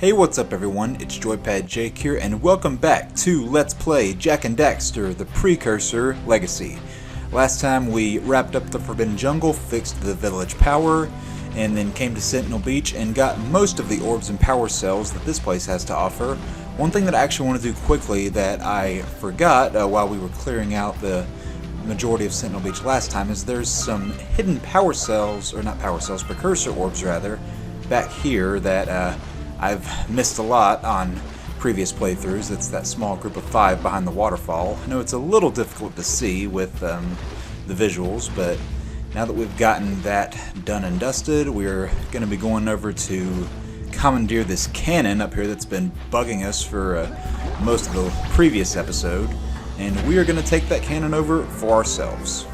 Hey, what's up everyone, it's JoypadJake here, and welcome back to Let's Play Jak and Daxter, the Precursor Legacy. Last time we wrapped up the Forbidden Jungle, fixed the village power, and then came to Sentinel Beach and got most of the orbs and power cells that this place has to offer. One thing that I actually want to do quickly that I forgot while we were clearing out the majority of Sentinel Beach last time is there's some hidden power cells, or not power cells, Precursor orbs rather, back here that I've missed a lot on previous playthroughs. It's that small group of 5 behind the waterfall. I know it's a little difficult to see with the visuals, but now that we've gotten that done and dusted, we're going to be going over to commandeer this cannon up here that's been bugging us for most of the previous episode, and we are going to take that cannon over for ourselves.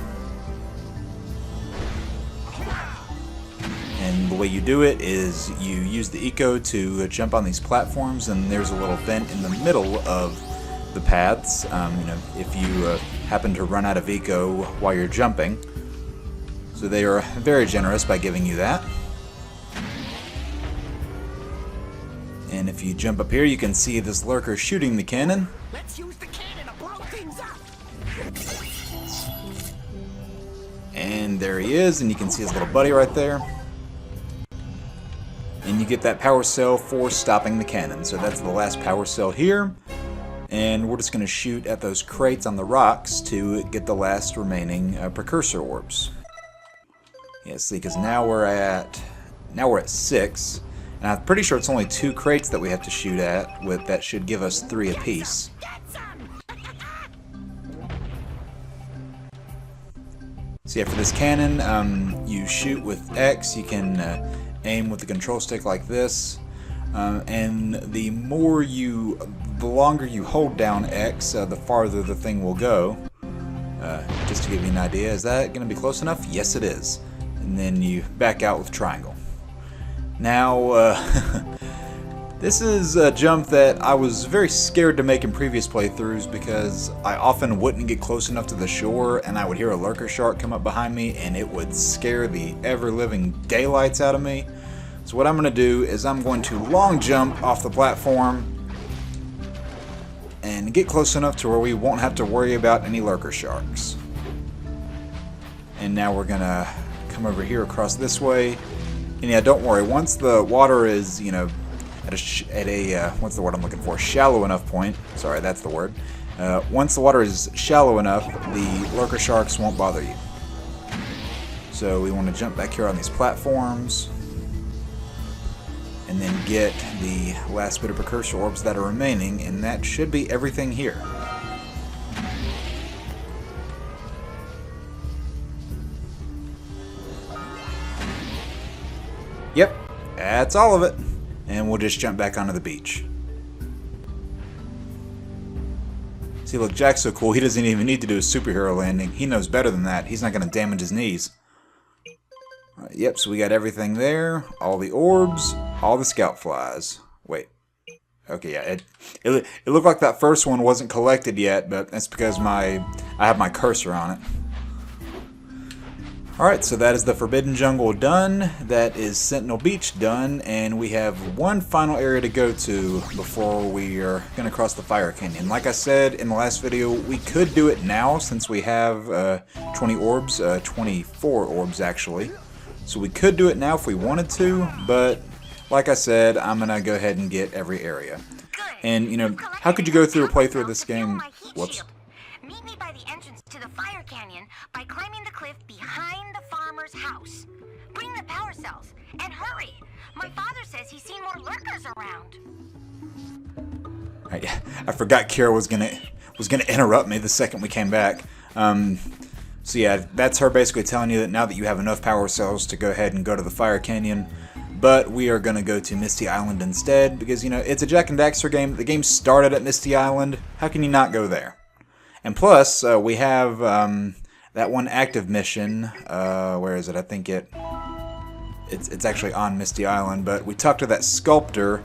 And the way you do it is you use the eco to jump on these platforms, and there's a little vent in the middle of the paths. If you happen to run out of eco while you're jumping. So they are very generous by giving you that. And if you jump up here, you can see this lurker shooting the cannon. Let's use the cannon to blow things up. And there he is, and you can see his little buddy right there. And you get that power cell for stopping the cannon. So that's the last power cell here. And we're just going to shoot at those crates on the rocks to get the last remaining Precursor orbs. Yeah, see, because now we're at 6. And I'm pretty sure it's only 2 crates that we have to shoot at. That should give us 3 apiece. So yeah, for this cannon, you shoot with X. You can aim with the control stick like this, and the longer you hold down X, the farther the thing will go. Just to give you an idea, is that going to be close enough? Yes, it is. And then you back out with triangle. Now, this is a jump that I was very scared to make in previous playthroughs because I often wouldn't get close enough to the shore and I would hear a lurker shark come up behind me and it would scare the ever-living daylights out of me. So what I'm going to do is I'm going to long jump off the platform and get close enough to where we won't have to worry about any lurker sharks. And now we're going to come over here across this way. And yeah, don't worry, once the water is, at a what's the word I'm looking for? Shallow enough point. Sorry, that's the word. Once the water is shallow enough, the lurker sharks won't bother you. So we want to jump back here on these platforms, and then get the last bit of Precursor orbs that are remaining, and that should be everything here. Yep, that's all of it. And we'll just jump back onto the beach. See, look, Jack's so cool, he doesn't even need to do a superhero landing. He knows better than that. He's not going to damage his knees. Yep, so we got everything there. All the orbs, all the scout flies. Wait. Okay, yeah, it looked like that first one wasn't collected yet, but that's because I have my cursor on it. Alright, so that is the Forbidden Jungle done, that is Sentinel Beach done, and we have one final area to go to before we are going to cross the Fire Canyon. Like I said in the last video, we could do it now since we have 20 orbs, 24 orbs actually. So we could do it now if we wanted to, but like I said, I'm going to go ahead and get every area. And, how could you go through a playthrough of this game? Whoops. Meet me by the entrance to the Fire Canyon by climbing the cliff behind the farmer's house. Bring the power cells, and hurry! My father says he's seen more lurkers around. I forgot Kira was gonna interrupt me the second we came back. So yeah, that's her basically telling you that now that you have enough power cells to go ahead and go to the Fire Canyon. But we are going to go to Misty Island instead because, it's a Jak and Daxter game. The game started at Misty Island. How can you not go there? And plus, we have that one active mission. Where is it? I think it's actually on Misty Island. But we talked to that sculptor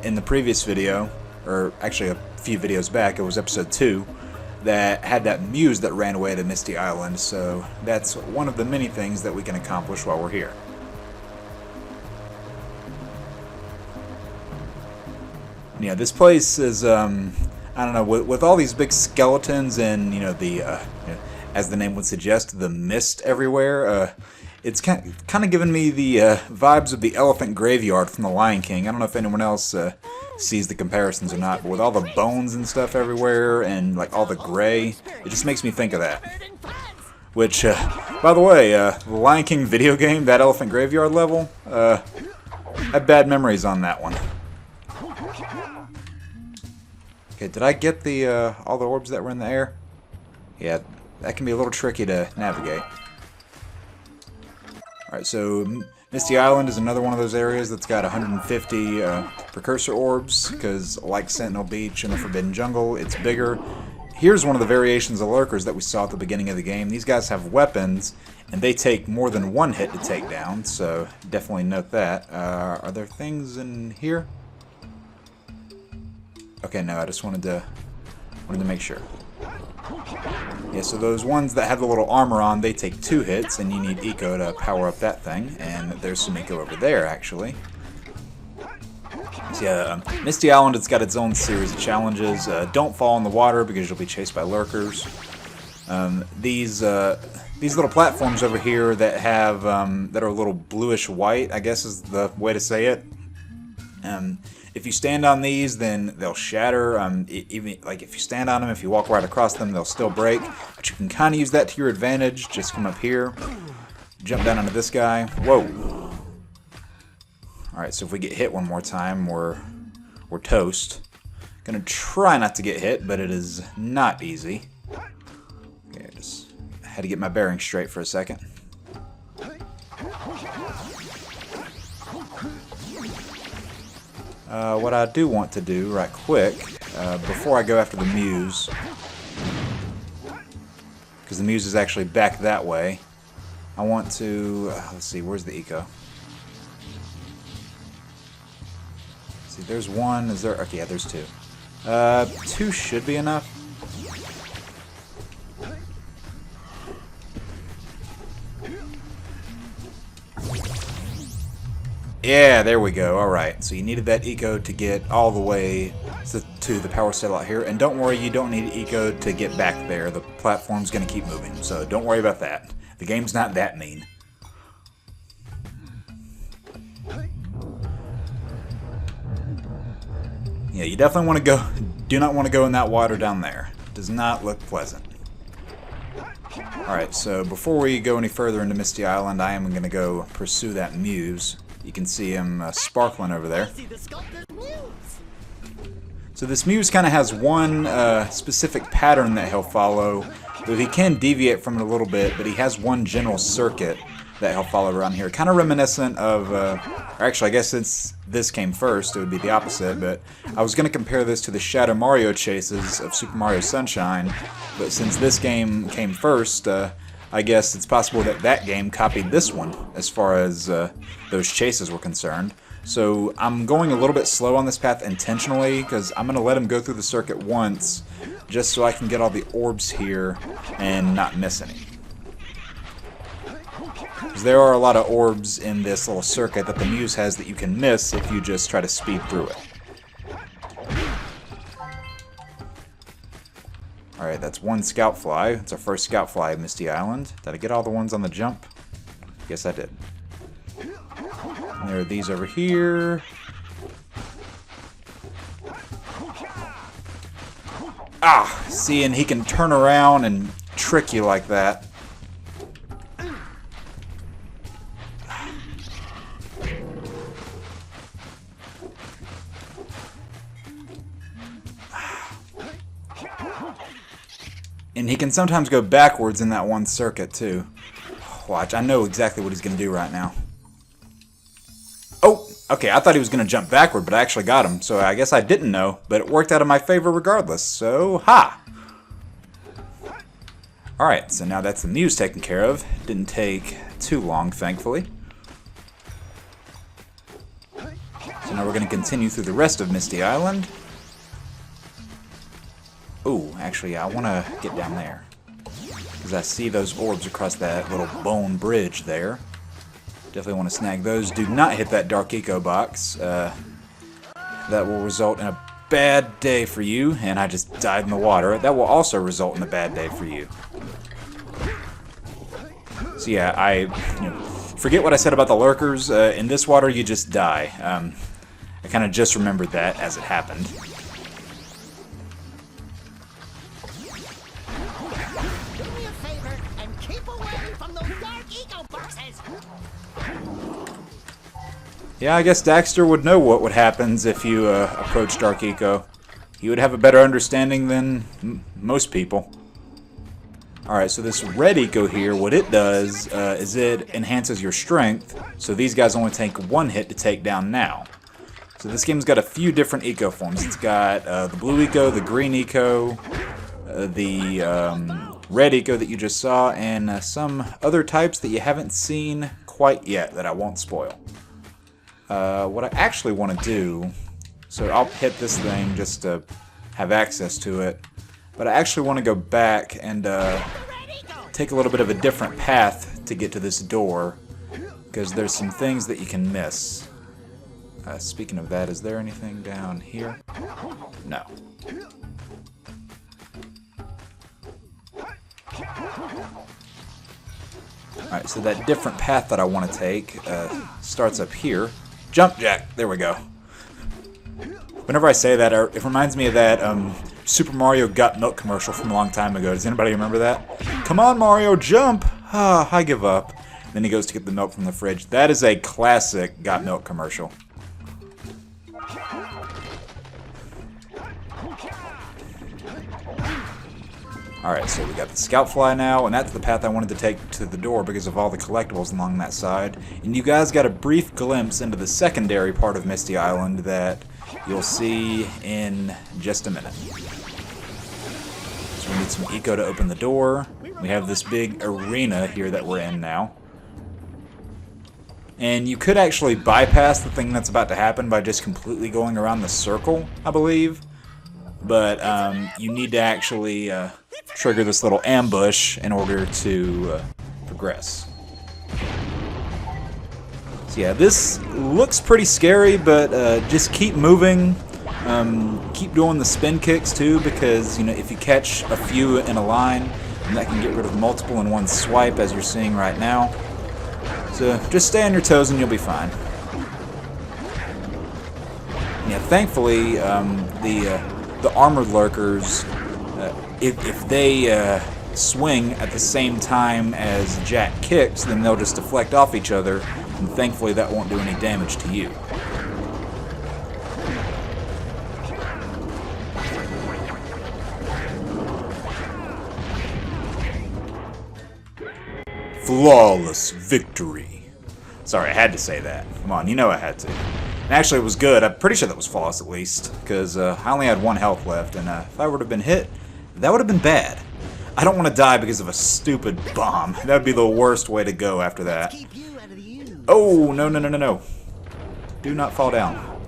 in the previous video, or actually a few videos back. It was episode 2. That had that muse that ran away to Misty Island. So that's one of the many things that we can accomplish while we're here. Yeah, this place is, I don't know, with all these big skeletons and, you know, as the name would suggest, the mist everywhere, it's kind of giving me the vibes of the elephant graveyard from The Lion King. I don't know if anyone else sees the comparisons or not, but with all the bones and stuff everywhere and, like, all the gray, it just makes me think of that. Which, by the way, the Lion King video game, that elephant graveyard level, I have bad memories on that one. Okay, did I get the all the orbs that were in the air? Yeah, that can be a little tricky to navigate. Alright, so Misty Island is another one of those areas that's got 150 Precursor orbs, because like Sentinel Beach and the Forbidden Jungle, it's bigger. Here's one of the variations of lurkers that we saw at the beginning of the game. These guys have weapons, and they take more than one hit to take down, so definitely note that. Are there things in here? Okay, no, I just wanted to make sure. Yeah, so those ones that have the little armor on, they take 2 hits, and you need eco to power up that thing. And there's some eco over there, actually. So yeah, Misty Island, it's got its own series of challenges. Don't fall in the water because you'll be chased by lurkers. These little platforms over here that have that are a little bluish white, I guess is the way to say it. If you stand on these, then they'll shatter. Even like if you stand on them, if you walk right across them, they'll still break. But you can kind of use that to your advantage. Just come up here, jump down onto this guy. Whoa! All right, so if we get hit one more time, we're toast. Gonna try not to get hit, but it is not easy. Okay, I just had to get my bearings straight for a second. What I do want to do right quick, before I go after the Muse, because the Muse is actually back that way, I want to, let's see, where's the eco? See, there's one, is there, okay, yeah, there's 2. 2 should be enough. Yeah, there we go. Alright, so you needed that eco to get all the way to the power cell out here. And don't worry, you don't need eco to get back there. The platform's going to keep moving, so don't worry about that. The game's not that mean. Yeah, you definitely want to go... do not want to go in that water down there. It does not look pleasant. Alright, so before we go any further into Misty Island, I am going to go pursue that Muse. You can see him sparkling over there. So this Muse kind of has one specific pattern that he'll follow. Though he can deviate from it a little bit, but he has one general circuit that he'll follow around here. Kind of reminiscent of, or actually I guess since this came first, it would be the opposite, but I was going to compare this to the Shadow Mario chases of Super Mario Sunshine, but since this game came first, I guess it's possible that that game copied this one as far as those chases were concerned. So I'm going a little bit slow on this path intentionally because I'm going to let him go through the circuit once just so I can get all the orbs here and not miss any. Because there are a lot of orbs in this little circuit that the Muse has that you can miss if you just try to speed through it. Alright, that's one scout fly. It's our first scout fly of Misty Island. Did I get all the ones on the jump? Yes, I did. And there are these over here. Ah! See, and he can turn around and trick you like that. And he can sometimes go backwards in that one circuit, too. Watch, I know exactly what he's going to do right now. Oh, okay, I thought he was going to jump backward, but I actually got him. So I guess I didn't know, but it worked out in my favor regardless. So, ha! Alright, so now that's the Muse taken care of. Didn't take too long, thankfully. So now we're going to continue through the rest of Misty Island. Ooh, actually, I want to get down there. Because I see those orbs across that little bone bridge there. Definitely want to snag those. Do not hit that dark eco box. That will result in a bad day for you, and I just died in the water. That will also result in a bad day for you. So yeah, forget what I said about the lurkers. In this water, you just die. I kind of just remembered that as it happened. Do me a favor and keep away from those dark eco boxes. Yeah, I guess Daxter would know what happens if you approach Dark Eco. He would have a better understanding than most people. Alright, so this red eco here, what it does is it enhances your strength, so these guys only take one hit to take down now. So this game's got a few different eco forms. It's got the blue eco, the green eco, the red eco that you just saw, and some other types that you haven't seen quite yet that I won't spoil. What I actually want to do, so I'll hit this thing just to have access to it, but I actually want to go back and take a little bit of a different path to get to this door, because there's some things that you can miss. Speaking of that, is there anything down here? No. Alright, so that different path that I want to take starts up here. Jump Jack! There we go. Whenever I say that, it reminds me of that Super Mario Got Milk commercial from a long time ago. Does anybody remember that? Come on, Mario, jump! Ah, I give up. Then he goes to get the milk from the fridge. That is a classic Got Milk commercial. Alright, so we got the scout fly now, and that's the path I wanted to take to the door because of all the collectibles along that side. And you guys got a brief glimpse into the secondary part of Misty Island that you'll see in just a minute. So we need some eco to open the door. We have this big arena here that we're in now. And you could actually bypass the thing that's about to happen by just completely going around the circle, I believe. But you need to actually trigger this little ambush in order to progress. So yeah, this looks pretty scary, but just keep moving. Keep doing the spin kicks too, because if you catch a few in a line, then that can get rid of multiple in one swipe, as you're seeing right now. So just stay on your toes and you'll be fine. Yeah, thankfully the armored lurkers, if they swing at the same time as Jack kicks, then they'll just deflect off each other, and thankfully that won't do any damage to you. Flawless victory. Sorry, I had to say that. Come on, you know I had to. And actually, it was good. I'm pretty sure that was flawless, at least, because I only had 1 health left, and if I would have been hit, that would have been bad. I don't want to die because of a stupid bomb. That would be the worst way to go after that. Oh, no, no, no, no, no. Do not fall down.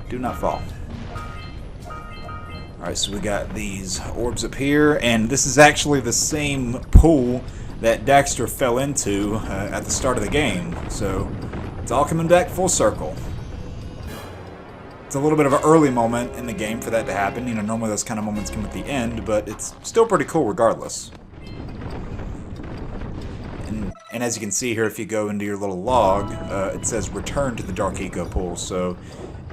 Do not fall. Alright, so we got these orbs up here, and this is actually the same pool that Daxter fell into at the start of the game, so it's all coming back full circle. It's a little bit of an early moment in the game for that to happen. Normally those kind of moments come at the end, but it's still pretty cool regardless. And as you can see here, if you go into your little log, it says return to the Dark Eco pool, so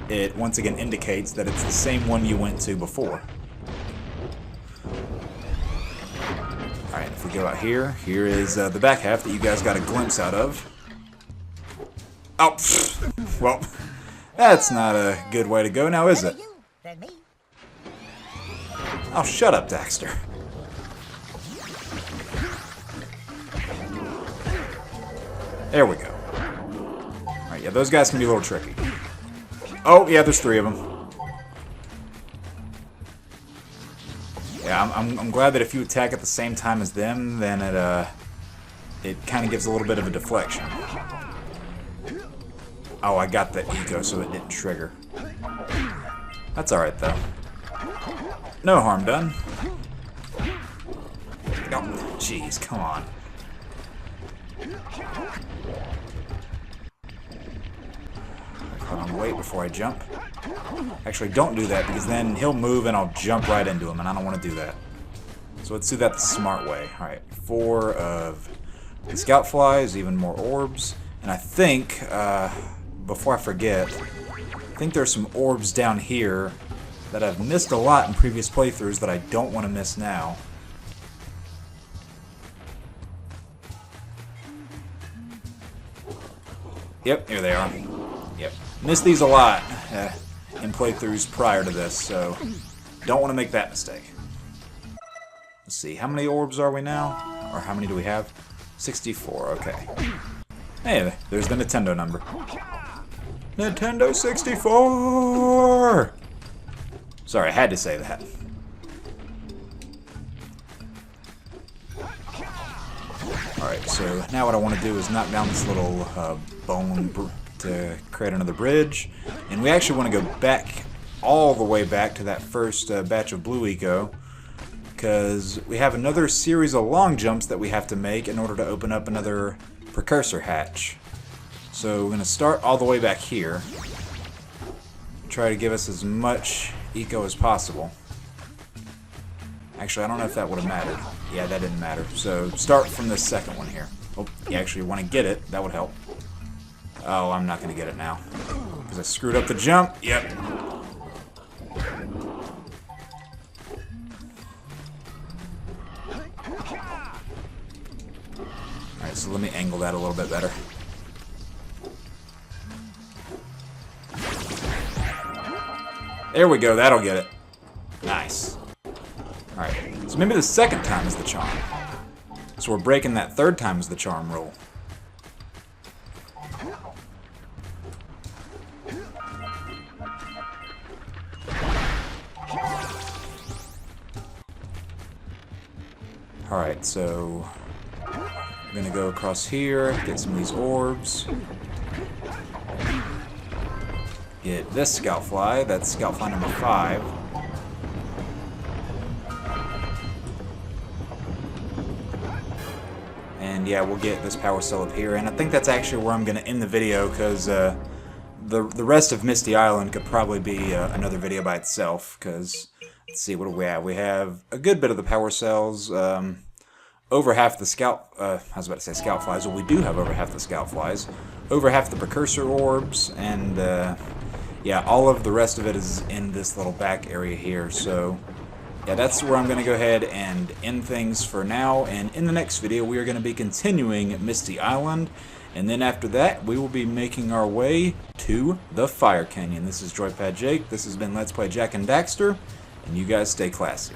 it once again indicates that it's the same one you went to before. Alright, if we go out here, here is the back half that you guys got a glimpse out of. Oh, well, that's not a good way to go now, is it? Oh, shut up, Daxter. There we go. Alright, yeah, those guys can be a little tricky. Oh, yeah, there's 3 of them. Yeah, I'm glad that if you attack at the same time as them, then it kind of gives a little bit of a deflection. Oh, I got the eco, so it didn't trigger. That's alright, though. No harm done. Oh, jeez, come on. Hold on, wait before I jump. Actually, don't do that, because then he'll move and I'll jump right into him, and I don't want to do that. So let's do that the smart way. Alright, 4 of the scout flies, even more orbs. And I think, before I forget, I think there's some orbs down here that I've missed a lot in previous playthroughs that I don't want to miss now. Yep, here they are. Yep. Missed these a lot in playthroughs prior to this, so don't want to make that mistake. Let's see, how many orbs are we now? Or how many do we have? 64, okay. Hey, there's the Nintendo number. Nintendo 64! Sorry, I had to say that. Alright, so now what I want to do is knock down this little bone to create another bridge. And we actually want to go back, all the way back to that first batch of blue eco, because we have another series of long jumps that we have to make in order to open up another Precursor hatch. So we're going to start all the way back here. Try to give us as much eco as possible. Actually, I don't know if that would have mattered. Yeah, that didn't matter. So start from the second one here. Oh, you actually want to get it. That would help. Oh, I'm not going to get it now, because I screwed up the jump. Yep. Alright, so let me angle that a little bit better. There we go, that'll get it. Nice. Alright, so maybe the second time is the charm. So we're breaking that third time is the charm rule. Alright, so I'm gonna go across here, get some of these orbs. Get this scout fly, that's scout fly number 5. And yeah, we'll get this power cell up here, and I think that's actually where I'm going to end the video, because the rest of Misty Island could probably be another video by itself, because, let's see, what do we have? We have a good bit of the power cells, over half the scout, I was about to say scout flies, well we do have over half the scout flies, over half the Precursor orbs, and yeah, all of the rest of it is in this little back area here, so yeah, that's where I'm going to go ahead and end things for now, and in the next video we are going to be continuing Misty Island, and then after that we will be making our way to the Fire Canyon. This is JoypadJake, this has been Let's Play Jak and Daxter, and you guys stay classy.